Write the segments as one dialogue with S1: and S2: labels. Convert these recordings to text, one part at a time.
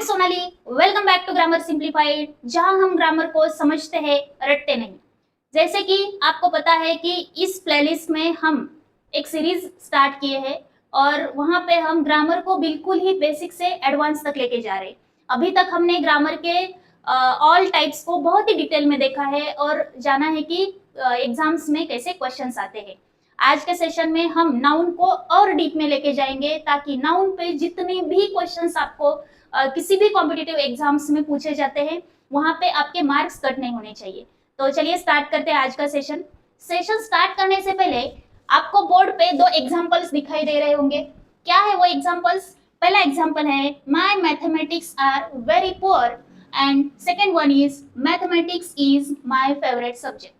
S1: Sonali, welcome back to grammar simplified, जहां हम grammar को समझते हैं, रटते नहीं। जैसे कि आपको पता है कि इस प्लेलिस्ट में हम एक सीरीज स्टार्ट किए हैं और वहां पे हम ग्रामर को बिल्कुल ही बेसिक से एडवांस तक लेके जा रहे हैं। अभी तक हमने ग्रामर के ऑल टाइप्स को बहुत ही डिटेल में देखा है और जाना है कि एग्जाम्स में कैसे क्वेश्चंस आते हैं। आज के सेशन में हम नाउन को और डीप में लेके जाएंगे ताकि नाउन पे जितने भी क्वेश्चंस आपको किसी भी कॉम्पिटिटिव एग्जाम्स में पूछे जाते हैं वहां पे आपके मार्क्स कट नहीं होने चाहिए। तो चलिए स्टार्ट करते हैं आज का सेशन। सेशन स्टार्ट करने से पहले आपको बोर्ड पे दो एग्जांपल्स दिखाई दे रहे होंगे। क्या है वो एग्जांपल्स? पहला एग्जांपल है my mathematics are very poor and second one is mathematics is my favourite subject.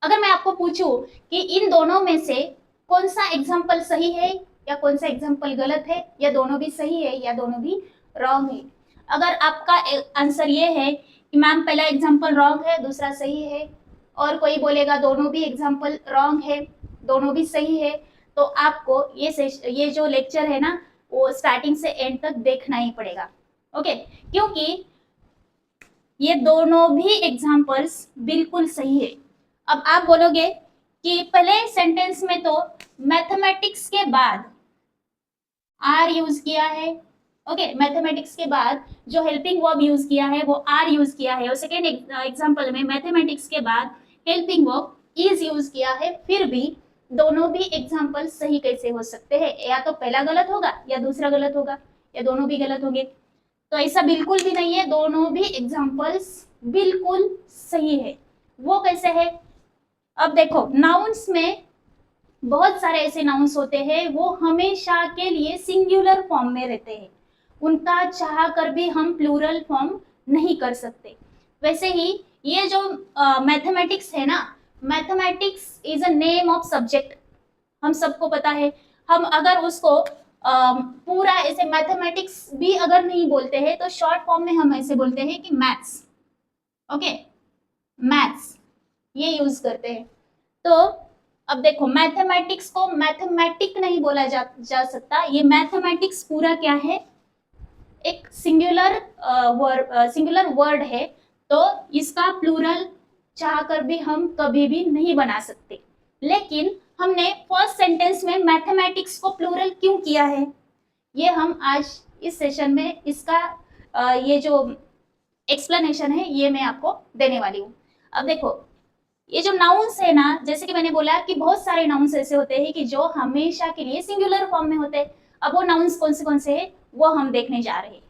S1: अगर मैं आपको पूछूं कि इन दोनों में से कौन सा एग्जाम्पल सही है या कौन सा एग्जाम्पल गलत है, या दोनों भी सही है या दोनों भी रॉन्ग है, अगर आपका आंसर ये है कि मैम पहला एग्जाम्पल रॉन्ग है दूसरा सही है, और कोई बोलेगा दोनों भी एग्जाम्पल रॉन्ग है दोनों भी सही है, तो आपको ये जो लेक्चर है ना वो स्टार्टिंग से एंड तक देखना ही पड़ेगा। ओके, क्योंकि ये दोनों भी एग्जाम्पल्स बिल्कुल सही है। अब आप बोलोगे कि पहले सेंटेंस में तो मैथमेटिक्स के बाद आर यूज किया है। ओके, मैथमेटिक्स के बाद जो हेल्पिंग वर्ब यूज किया है वो आर यूज किया है, और सेकेंड एग्जांपल में मैथमेटिक्स के बाद हेल्पिंग वर्ब इज यूज किया है। फिर भी दोनों भी एग्जांपल सही कैसे हो सकते हैं? या तो पहला गलत होगा या दूसरा गलत होगा या दोनों भी गलत होंगे। तो ऐसा बिल्कुल भी नहीं है, दोनों भी एग्जांपल्स बिल्कुल सही है। वो कैसे है? अब देखो, नाउन्स में बहुत सारे ऐसे नाउन्स होते हैं वो हमेशा के लिए सिंगुलर फॉर्म में रहते हैं, उनका चाह कर भी हम प्लूरल फॉर्म नहीं कर सकते। वैसे ही ये जो मैथमेटिक्स है ना, mathematics is a name of subject, हम सबको पता है। हम अगर उसको पूरा ऐसे मैथमेटिक्स भी अगर नहीं बोलते हैं तो शॉर्ट फॉर्म में हम ऐसे बोलते हैं कि मैथ्स। ओके, मैथ्स ये यूज करते हैं। तो अब देखो, मैथमेटिक्स को मैथमेटिक नहीं बोला जा सकता। ये मैथमेटिक्स पूरा क्या है? एक सिंगुलर वर्ड है, तो इसका प्लूरल चाहकर भी हम कभी भी नहीं बना सकते। लेकिन हमने फर्स्ट सेंटेंस में मैथमेटिक्स को प्लूरल क्यों किया है, ये हम आज इस सेशन में इसका ये जो एक्सप्लेनेशन है ये मैं आपको देने वाली हूँ। अब देखो, ये जो नाउन्स है ना, जैसे कि मैंने बोला कि बहुत सारे नाउन्स ऐसे होते हैं कि जो हमेशा के लिए सिंगुलर फॉर्म में होते हैं। अब वो नाउन्स कौन से हैं वो हम देखने जा रहे हैं।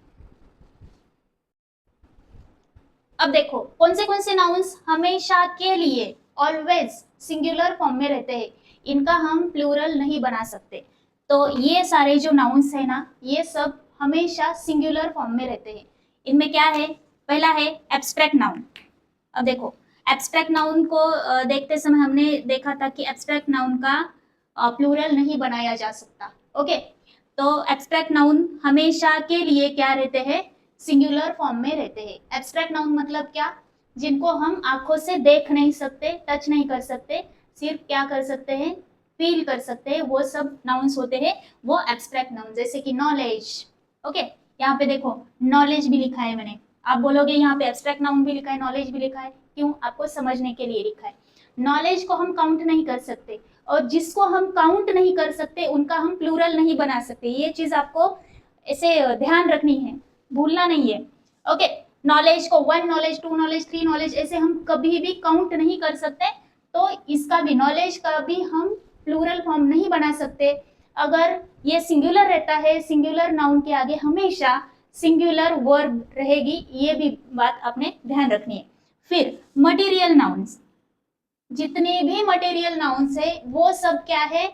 S1: अब देखो, कौन से नाउन्स हमेशा के लिए ऑलवेज सिंगुलर फॉर्म में रहते हैं, इनका हम प्लूरल नहीं बना सकते। तो ये सारे जो नाउन्स है ना, ये सब हमेशा सिंगुलर फॉर्म में रहते हैं। इनमें क्या है? पहला है एब्स्ट्रैक्ट नाउन। अब देखो, एब्स्ट्रैक्ट नाउन को देखते समय हमने देखा था कि एब्स्ट्रैक्ट नाउन का प्लूरल नहीं बनाया जा सकता। ओके, तो एब्स्ट्रैक्ट नाउन हमेशा के लिए क्या रहते हैं? सिंगुलर फॉर्म में रहते हैं। एब्स्ट्रैक्ट नाउन मतलब क्या? जिनको हम आंखों से देख नहीं सकते, टच नहीं कर सकते, सिर्फ क्या कर सकते हैं? फील कर सकते हैं, वो सब नाउन्स होते हैं वो एब्स्ट्रैक्ट नाउन। जैसे कि नॉलेज। ओके, यहाँ पे देखो नॉलेज भी लिखा है मैंने। आप बोलोगे यहाँ पे एब्स्ट्रैक्ट नाउन भी लिखा है नॉलेज भी लिखा है, क्यों? आपको समझने के लिए लिखा है। नॉलेज को हम काउंट नहीं कर सकते, और जिसको हम काउंट नहीं कर सकते उनका हम प्लूरल नहीं बना सकते। ये चीज आपको ऐसे ध्यान रखनी है, भूलना नहीं है। ओके, नॉलेज को 1 नॉलेज 2 नॉलेज 3 नॉलेज ऐसे हम कभी भी काउंट नहीं कर सकते, तो इसका भी नॉलेज का भी हम प्लूरल फॉर्म नहीं बना सकते। अगर ये सिंगुलर रहता है, सिंगुलर नाउन के आगे हमेशा सिंगुलर वर्ब रहेगी, ये भी बात आपने ध्यान रखनी है। फिर मटेरियल नाउन्स, जितने भी मटेरियल नाउन्स है वो सब क्या है?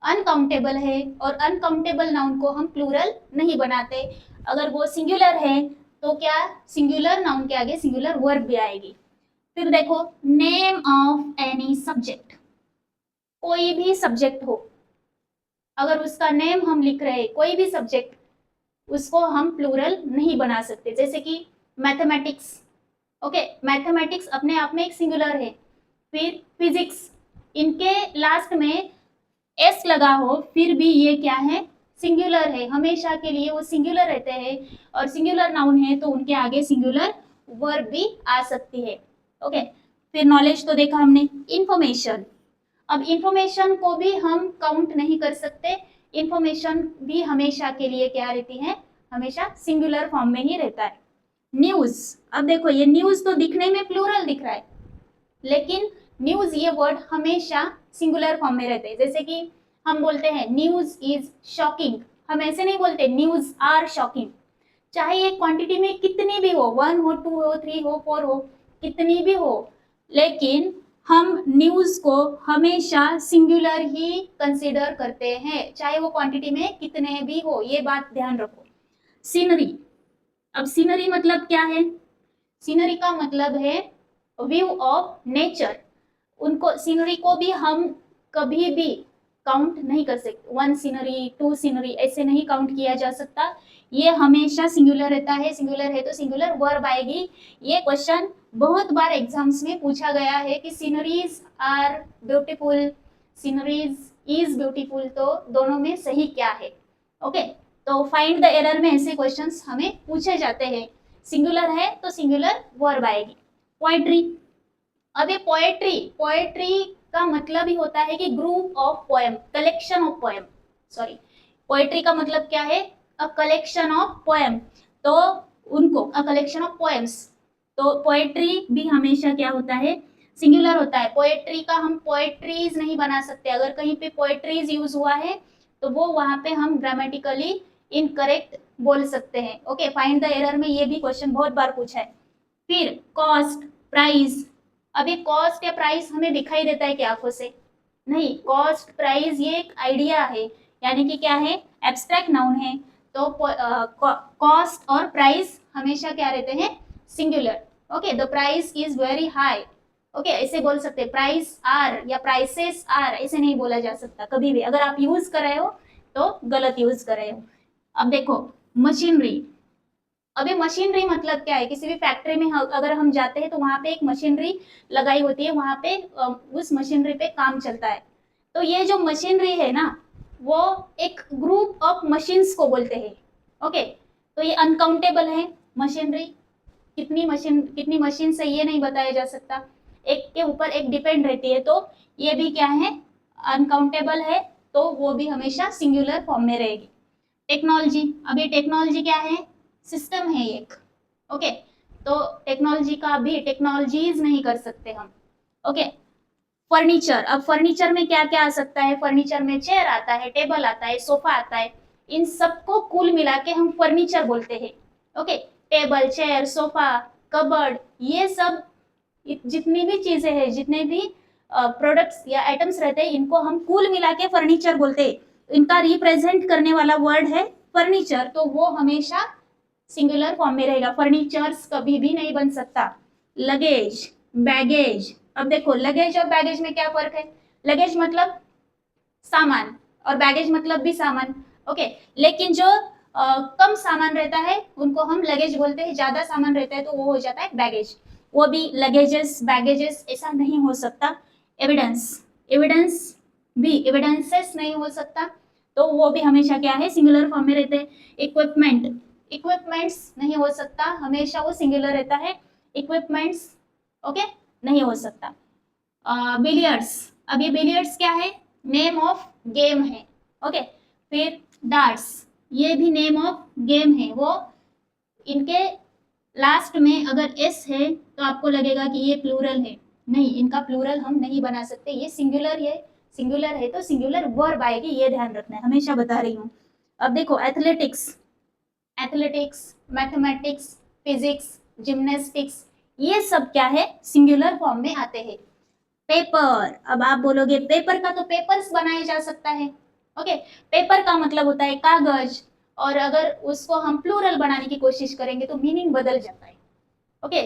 S1: अनकाउंटेबल है, और अनकाउंटेबल नाउन को हम प्लूरल नहीं बनाते। अगर वो सिंगुलर है तो क्या? सिंगुलर नाउन के आगे सिंगुलर वर्ब भी आएगी। फिर देखो, नेम ऑफ एनी सब्जेक्ट, कोई भी सब्जेक्ट हो, अगर उसका नेम हम लिख रहे हैं, कोई भी सब्जेक्ट, उसको हम प्लूरल नहीं बना सकते। जैसे कि मैथमेटिक्स। ओके, मैथमेटिक्स अपने आप में एक सिंगुलर है। फिर फिजिक्स, इनके लास्ट में एस लगा हो फिर भी ये क्या है? सिंगुलर है, हमेशा के लिए वो सिंगुलर रहते हैं, और सिंगुलर नाउन है तो उनके आगे सिंगुलर वर्ब भी आ सकती है। ओके, फिर नॉलेज तो देखा हमने। इंफॉर्मेशन, अब इंफॉर्मेशन को भी हम काउंट नहीं कर सकते, इंफॉर्मेशन भी हमेशा के लिए क्या रहती है, हमेशा सिंगुलर फॉर्म में ही रहता है। न्यूज, अब देखो ये न्यूज तो दिखने में प्लूरल दिख रहा है, लेकिन न्यूज ये वर्ड हमेशा सिंगुलर फॉर्म में रहते हैं। जैसे कि हम बोलते हैं न्यूज इज शॉकिंग, हम ऐसे नहीं बोलते न्यूज आर शॉकिंग। चाहे ये क्वांटिटी में कितनी भी हो, 1 हो, 2 हो, 3 हो, 4 हो, कितनी भी हो, लेकिन हम न्यूज को हमेशा सिंगुलर ही कंसीडर करते हैं, चाहे वो क्वांटिटी में कितने भी हो, ये बात ध्यान रखो। सीनरी, अब सीनरी मतलब क्या है? सीनरी का मतलब है व्यू ऑफ नेचर। उनको सीनरी को भी हम कभी भी काउंट नहीं कर सकते, 1 सीनरी 2 सीनरी ऐसे नहीं काउंट किया जा सकता, ये हमेशा सिंगुलर रहता है। सिंगुलर है तो सिंगुलर वर्ब आएगी। ये क्वेश्चन बहुत बार एग्जाम्स में पूछा गया है कि sceneries are beautiful, sceneries is beautiful, तो दोनों में सही क्या है? ओके, तो फाइंड द एरर में ऐसे क्वेश्चंस हमें पूछे जाते हैं। सिंगुलर है तो सिंगुलर वर्ब आएगी। पोएट्री, अब ये पोएट्री, पोएट्री का मतलब ही होता है कि group of poem, collection of poem, sorry, poetry का मतलब क्या है? अ कलेक्शन ऑफ पोएम, तो उनको अ कलेक्शन ऑफ पोएम्स, तो पोएट्री भी हमेशा क्या होता है? सिंगुलर होता है। पोएट्री का हम पोएट्रीज नहीं बना सकते, अगर कहीं पे पोएट्रीज यूज हुआ है तो वो वहां पे हम ग्रामेटिकली इनकरेक्ट बोल सकते हैं। ओके, फाइंड द एरर में ये भी क्वेश्चन बहुत बार पूछा है। फिर कॉस्ट, प्राइस, अभी कॉस्ट या प्राइस हमें दिखाई देता है क्या आंखों से? नहीं, कॉस्ट प्राइस ये एक आइडिया है, यानी कि क्या है? एब्स्ट्रैक्ट नाउन है, तो कॉस्ट और प्राइस हमेशा क्या रहते हैं? Singular. Okay, the price is very high, okay, ऐसे बोल सकते हैं प्राइस आर या प्राइसेस आर, ऐसे नहीं बोला जा सकता कभी भी। अगर आप यूज कर रहे हो तो गलत यूज कर रहे हो। अब देखो मशीनरी, अभी मशीनरी मतलब क्या है? किसी भी फैक्ट्री में अगर हम जाते हैं तो वहां पे एक मशीनरी लगाई होती है, वहां पे उस मशीनरी पे काम चलता है। तो ये जो मशीनरी है ना, वो एक ग्रुप ऑफ मशीन्स को बोलते हैं। ओके, तो ये अनकाउंटेबल है मशीनरी, कितनी मशीन से ये नहीं बताया जा सकता, एक के ऊपर एक डिपेंड रहती है, तो ये भी क्या है? अनकाउंटेबल है, तो वो भी हमेशा सिंगुलर फॉर्म में रहेगी। टेक्नोलॉजी, अब ये टेक्नोलॉजी क्या है? सिस्टम है एक। ओके, तो टेक्नोलॉजी का भी टेक्नोलॉजीज नहीं कर सकते हम। ओके, फर्नीचर, अब फर्नीचर में क्या क्या आ सकता है? फर्नीचर में चेयर आता है, टेबल आता है, सोफा आता है, इन सबको कुल मिला के हम फर्नीचर बोलते हैं। Okay, table, chair, sofa, cupboard, ये सब जितनी भी चीजें हैं, जितने भी प्रोडक्ट्स या आइटम्स रहते हैं, इनको हम कुल मिला के फर्नीचर बोलते हैं। इनका रिप्रेजेंट करने वाला वर्ड है फर्नीचर, तो वो हमेशा सिंगुलर फॉर्म में रहेगा, फर्नीचर्स कभी भी नहीं बन सकता। लगेज, बैगेज, अब देखो लगेज और बैगेज में क्या फर्क है? लगेज मतलब सामान और बैगेज मतलब भी सामान। ओके, लेकिन जो कम सामान रहता है उनको हम लगेज बोलते हैं, ज्यादा सामान रहता है तो वो हो जाता है बैगेज। वो भी लगेजेस, बैगेजेस ऐसा नहीं हो सकता। एविडेंस, एविडेंस भी एविडेंसेस नहीं हो सकता, तो वो भी हमेशा क्या है? सिंगुलर फॉर्म में रहते हैं। इक्विपमेंट, इक्विपमेंट्स नहीं हो सकता, हमेशा वो सिंगुलर रहता है। इक्विपमेंट्स ओके नहीं हो सकता। बिलियर्ड्स, अब ये बिलियर्ड्स क्या है? नेम ऑफ गेम है। ओके, फिर डार्ट्स, ये भी नेम ऑफ गेम है। वो इनके लास्ट में अगर एस है तो आपको लगेगा कि ये प्लूरल है, नहीं, इनका प्लूरल हम नहीं बना सकते, ये सिंगुलर है। सिंगुलर है तो सिंगुलर वर्ब आएगी, ये ध्यान रखना है, हमेशा बता रही हूँ। अब देखो athletics, athletics, mathematics, physics, gymnastics, ये सब क्या है? सिंगुलर फॉर्म में आते हैं। पेपर, अब आप बोलोगे पेपर का तो पेपर्स बनाया जा सकता है। ओके, पेपर का मतलब होता है कागज, और अगर उसको हम प्लूरल बनाने की कोशिश करेंगे तो मीनिंग बदल जाता है। ओके,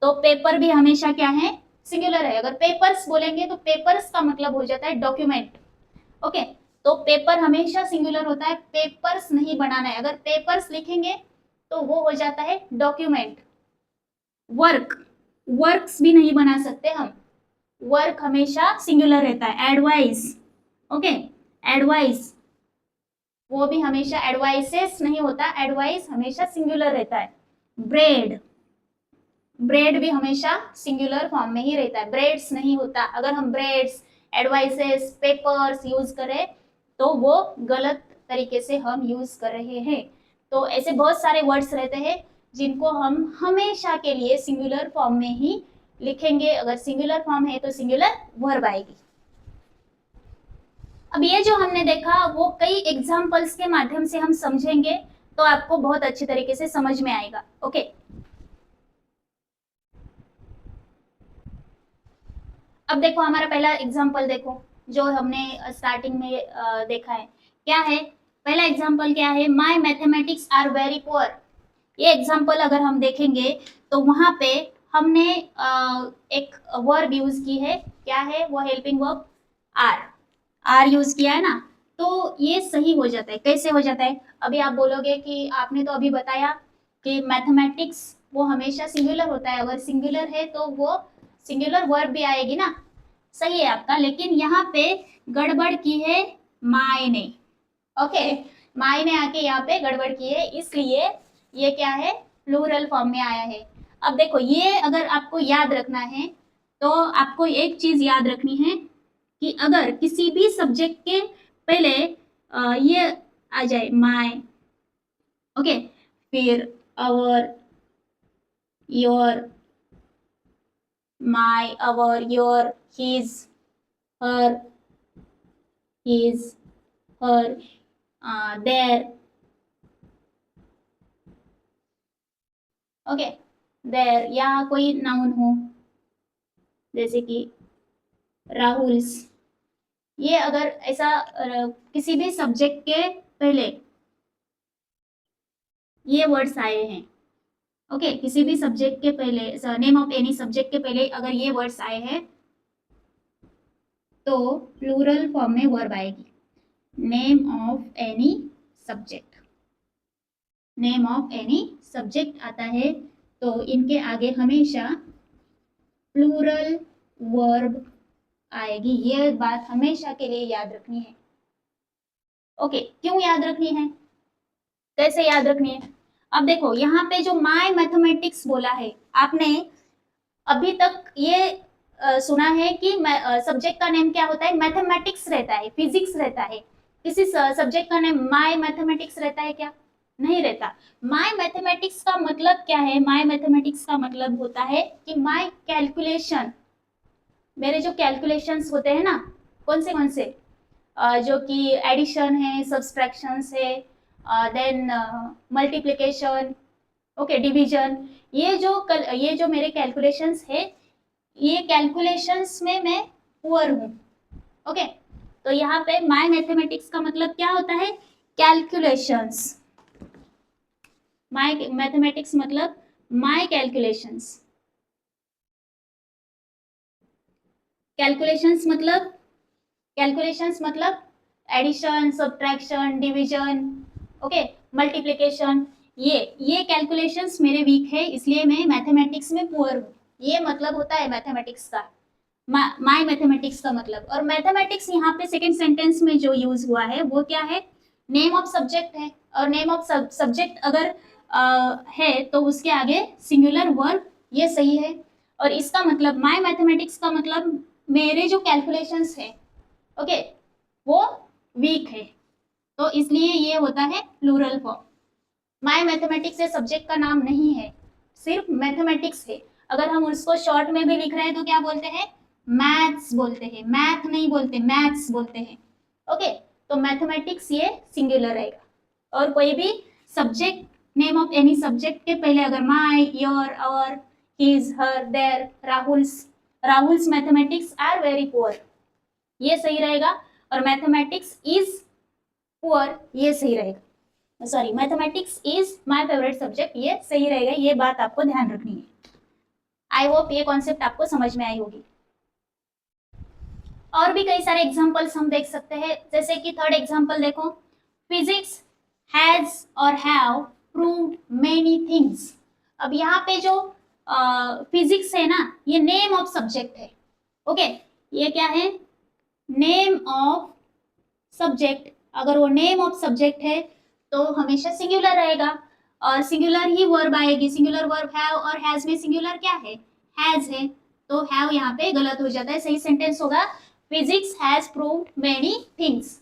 S1: तो पेपर भी हमेशा क्या है? सिंगुलर है। अगर पेपर्स बोलेंगे तो पेपर्स का मतलब हो जाता है डॉक्यूमेंट। ओके, तो पेपर हमेशा सिंगुलर होता है, पेपर्स नहीं बनाना है। अगर पेपर्स लिखेंगे तो वो हो जाता है डॉक्यूमेंट। वर्क, वर्क्स भी नहीं बना सकते हम, वर्क हमेशा सिंगुलर रहता है। एडवाइस, ओके, एडवाइस, वो भी हमेशा एडवाइसेस नहीं होता, एडवाइस हमेशा सिंगुलर रहता है। ब्रेड, ब्रेड भी हमेशा सिंगुलर फॉर्म में ही रहता है, ब्रेड्स नहीं होता। अगर हम ब्रेड्स, एडवाइसेस, पेपर्स यूज करें तो वो गलत तरीके से हम यूज कर रहे हैं। तो ऐसे बहुत सारे वर्ड्स रहते हैं जिनको हम हमेशा के लिए सिंगुलर फॉर्म में ही लिखेंगे। अगर सिंगुलर फॉर्म है तो सिंगुलर वर्ब आएगी। अब ये जो हमने देखा वो कई एग्जाम्पल्स के माध्यम से हम समझेंगे तो आपको बहुत अच्छी तरीके से समझ में आएगा। ओके, अब देखो हमारा पहला एग्जाम्पल देखो जो हमने स्टार्टिंग में देखा है। क्या है पहला एग्जाम्पल? क्या है? माई मैथमेटिक्स आर वेरी पुअर। ये एग्जाम्पल अगर हम देखेंगे तो वहां पे हमने एक वर्ब यूज की है। क्या है वो? Helping verb are, are use किया है ना, तो ये सही हो जाता है। कैसे हो जाता है? अभी आप बोलोगे कि आपने तो अभी बताया कि मैथमेटिक्स वो हमेशा सिंगुलर होता है, अगर सिंगुलर है तो वो सिंगुलर वर्ब भी आएगी ना। सही है आपका, लेकिन यहाँ पे गड़बड़ की है माय ने। ओके, माय ने आके यहाँ पे गड़बड़ की है, इसलिए ये क्या है? प्लूरल फॉर्म में आया है। अब देखो ये अगर आपको याद रखना है तो आपको एक चीज याद रखनी है कि अगर किसी भी सब्जेक्ट के पहले ये आ जाए माय, ओके, फिर our, your, my, our, your, his, her, his, her, their, okay, their, या कोई नाउन हो जैसे कि राहुल्स, ये अगर ऐसा किसी भी सब्जेक्ट के पहले ये वर्ड्स आए हैं, ओके, किसी भी सब्जेक्ट के पहले, नेम ऑफ एनी सब्जेक्ट के पहले अगर ये वर्ड्स आए हैं तो प्लूरल फॉर्म में वर्ब आएगी। Name of any subject, name of any subject आता है तो इनके आगे हमेशा प्लूरल वर्ब आएगी। ये बात हमेशा के लिए याद रखनी है। ओके, क्यों याद रखनी है? कैसे याद रखनी है? अब देखो यहाँ पे जो माय मैथमेटिक्स बोला है, आपने अभी तक ये सुना है कि सब्जेक्ट का नेम क्या होता है? मैथमेटिक्स रहता है, फिजिक्स रहता है। किसी सब्जेक्ट का नेम माय मैथमेटिक्स रहता है क्या? नहीं रहता। माय मैथमेटिक्स का मतलब क्या है? माय मैथमेटिक्स का मतलब होता है कि माय कैलकुलेशन, मेरे जो कैलकुलेशंस होते हैं ना, कौन से जो कि एडिशन है, सब्सट्रैक्शंस है, देन मल्टीप्लिकेशन, ओके, डिवीजन, ये जो मेरे कैलकुलेशंस है, ये कैलकुलेशंस में मैं पुअर हूँ। ओके, तो यहाँ पे माय मैथमेटिक्स का मतलब क्या होता है? कैलकुलेशंस। माय मैथमेटिक्स मतलब माय कैलकुलेशंस। कैलकुलेशंस मतलब addition, subtraction, division, okay, multiplication, ये कैलकुलेशंस मेरे वीक है, इसलिए मैं मैथमेटिक्स में पुअर हूँ। ये मतलब होता है मैथमेटिक्स का, माय मैथमेटिक्स का मतलब। और मैथमेटिक्स यहाँ पे सेकंड सेंटेंस में जो यूज हुआ है वो क्या है? नेम ऑफ सब्जेक्ट है, और नेम ऑफ सब्जेक्ट अगर है तो उसके आगे सिंगुलर वर्ब, ये सही है। और इसका मतलब माय मैथमेटिक्स का मतलब मेरे जो कैलकुलेशंस है, ओके, वो वीक है, तो इसलिए ये होता है प्लूरल फॉर्म। माय मैथमेटिक्स ये सब्जेक्ट का नाम नहीं है, सिर्फ मैथमेटिक्स है। अगर हम उसको शॉर्ट में भी लिख रहे हैं तो क्या बोलते हैं? मैथ्स बोलते हैं, मैथ नहीं बोलते, मैथ्स बोलते हैं। ओके, तो मैथमेटिक्स ये सिंगुलर रहेगा। और कोई भी subject, name of any subject के पहले अगर my, your, our, his, her, their, Rahul's mathematics are very poor, ये सही रहेगा। और मैथमेटिक्स इज पुअर, ये सही रहेगा। Sorry, mathematics is my favourite subject, ये सही रहेगा। ये बात आपको ध्यान रखनी है। आई होप ये कॉन्सेप्ट आपको समझ में आई होगी। और भी कई सारे एग्जांपल्स हम देख सकते हैं, जैसे कि थर्ड एग्जांपल देखो, फिजिक्स हैज और हैव प्रूव्ड मेनी थिंग्स। अब यहाँ पे जो फिजिक्स है ना, ये नेम ऑफ सब्जेक्ट है। ओके, ये क्या है? नेम ऑफ सब्जेक्ट अगर वो नेम ऑफ सब्जेक्ट है तो हमेशा सिंगुलर रहेगा और सिंगुलर ही वर्ब आएगी। सिंगुलर वर्ब हैव और हैज में सिंगुलर क्या है, हैज है, तो हैव यहाँ पे गलत हो जाता है। सही सेंटेंस होगा physics has proved many things.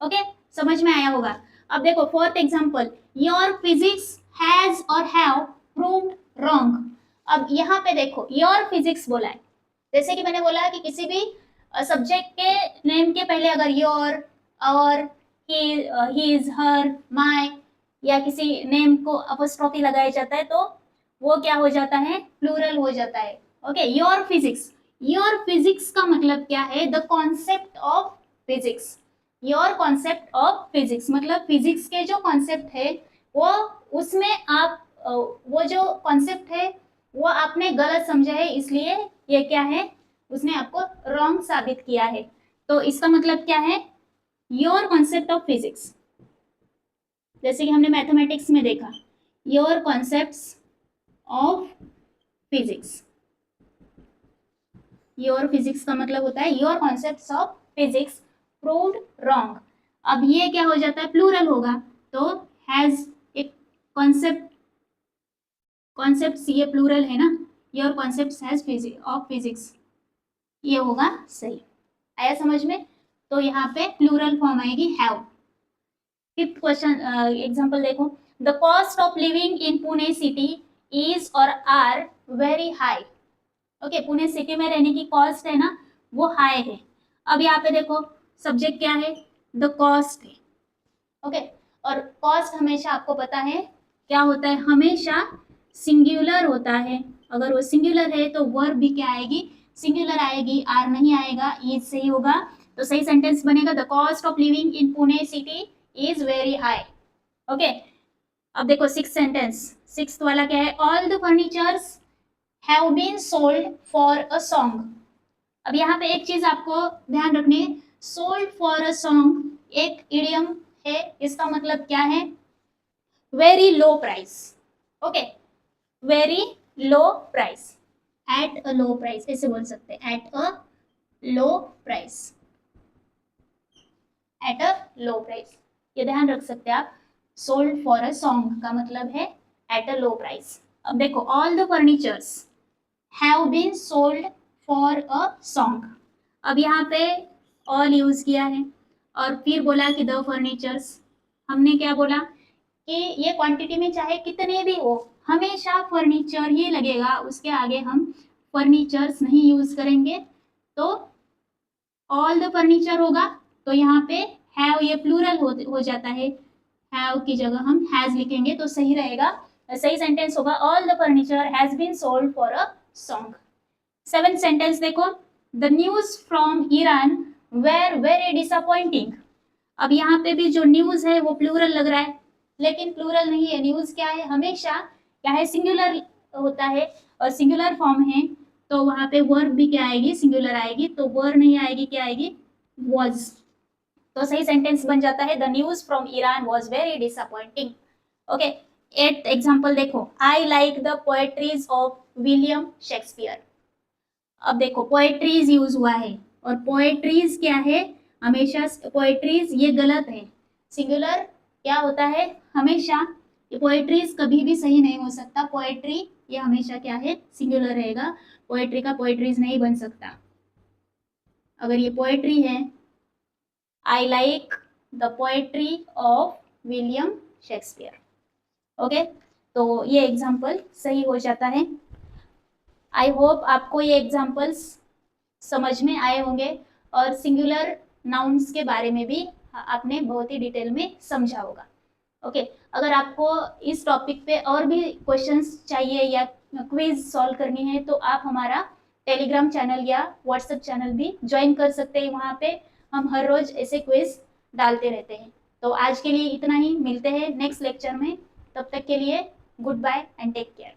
S1: Okay, समझ में आया होगा। अब देखो fourth example, your physics has और हैव प्रूव्ड रॉन्ग। अब यहाँ पे देखो योर फिजिक्स बोला है, जैसे कि मैंने बोला कि किसी भी सब्जेक्ट के नेम के पहले अगर योर और हिज हर माय या किसी नेम को अपॉस्ट्रोफी लगाया जाता है तो वो क्या हो जाता है, प्लूरल हो जाता है। Okay, your physics, your physics का मतलब क्या है, the concept of physics. Your concept of physics मतलब फिजिक्स के जो कॉन्सेप्ट है वो, उसमें आप वो जो कॉन्सेप्ट है वो आपने गलत समझा है, इसलिए ये क्या है, उसने आपको रॉन्ग साबित किया है। तो इसका मतलब क्या है, योर कॉन्सेप्ट ऑफ फिजिक्स। जैसे कि हमने मैथमेटिक्स में देखा, your concepts of physics, your physics का मतलब होता है your concepts of physics proved wrong. अब ये क्या हो जाता है, प्लूरल होगा, तो हैज एक कॉन्सेप्ट, कॉन्सेप्ट्स ये प्लूरल है ना, your concepts has of physics, ये होगा सही। आया समझ में? तो यहाँ पे प्लूरल फॉर्म आएगी हैव। फिफ्थ क्वेश्चन एग्जांपल देखो, the cost of living in Pune city is और are very high. Okay, Pune city में रहने की कॉस्ट है ना वो हाई है। अब यहाँ पे देखो सब्जेक्ट क्या है, द कॉस्ट है। ओके, और कॉस्ट हमेशा आपको पता है क्या होता है, हमेशा सिंगुलर होता है। अगर वो सिंगुलर है तो वर्ब भी क्या आएगी, सिंगुलर आएगी, आर नहीं आएगा, इज सही होगा। तो सही सेंटेंस बनेगा the cost of living in Pune city is very high. Okay, अब देखो सिक्स सेंटेंस, सिक्स वाला क्या है, all the furnitures have been sold for a song. अब यहाँ पे एक चीज आपको ध्यान रखनी है, सोल्ड फॉर अ सॉन्ग एक इडियम है, इसका मतलब क्या है, very low price. Okay, very low price, at a low price ऐसे बोल सकते हैं, at a low price, at a low price, ये ध्यान रख सकते हैं आप। सोल्ड फॉर अ सॉन्ग का मतलब है एट अ लो प्राइस। अब देखो all the furnitures have been sold for a song. अब यहाँ पे ऑल यूज किया है और फिर बोला कि द फर्नीचर्स, हमने क्या बोला कि ये क्वांटिटी में चाहे कितने भी हो हमेशा फर्नीचर ही लगेगा, उसके आगे हम फर्नीचर्स नहीं यूज करेंगे, तो ऑल द फर्नीचर होगा। तो यहाँ पे हैव ये प्लूरल हो जाता है, हैव की जगह हम हैज लिखेंगे तो सही रहेगा। सही सेंटेंस होगा all the furniture has been sold for a song. Seventh sentence देखो, the news from Iran were very disappointing. अब यहाँ पे भी जो न्यूज है वो प्लूरल लग रहा है, लेकिन प्लूरल नहीं है, न्यूज क्या है, हमेशा क्या है, सिंगुलर होता है और सिंगुलर फॉर्म है, तो वहां पे वर्ब भी क्या आएगी, सिंगुलर आएगी, तो वर्ब नहीं आएगी, क्या आएगी, वॉज। तो सही सेंटेंस बन जाता है the news from Iran was very disappointing. Okay, eight example देखो, I like the poetries of William Shakespeare. अब देखो पोएट्रीज यूज हुआ है और पोएट्रीज क्या है, हमेशा पोएट्रीज ये गलत है, सिंगुलर क्या होता है हमेशा, ये पोएट्रीज कभी भी सही नहीं हो सकता, पोएट्री ये हमेशा क्या है, सिंगुलर रहेगा, पोएट्री का पोएट्रीज नहीं बन सकता। अगर ये पोएट्री है, आई like the poetry of William Shakespeare. Okay, तो ये एग्जाम्पल सही हो जाता है। आई होप आपको ये एग्जाम्पल्स समझ में आए होंगे और सिंगुलर नाउन्स के बारे में भी आपने बहुत ही डिटेल में समझा होगा। ओके, अगर आपको इस टॉपिक पे और भी क्वेश्चंस चाहिए या क्विज सॉल्व करनी है तो आप हमारा टेलीग्राम चैनल या व्हाट्सएप चैनल भी ज्वाइन कर सकते हैं, वहाँ पे हम हर रोज ऐसे क्विज डालते रहते हैं। तो आज के लिए इतना ही, मिलते हैं नेक्स्ट लेक्चर में, तब तक के लिए goodbye and take care.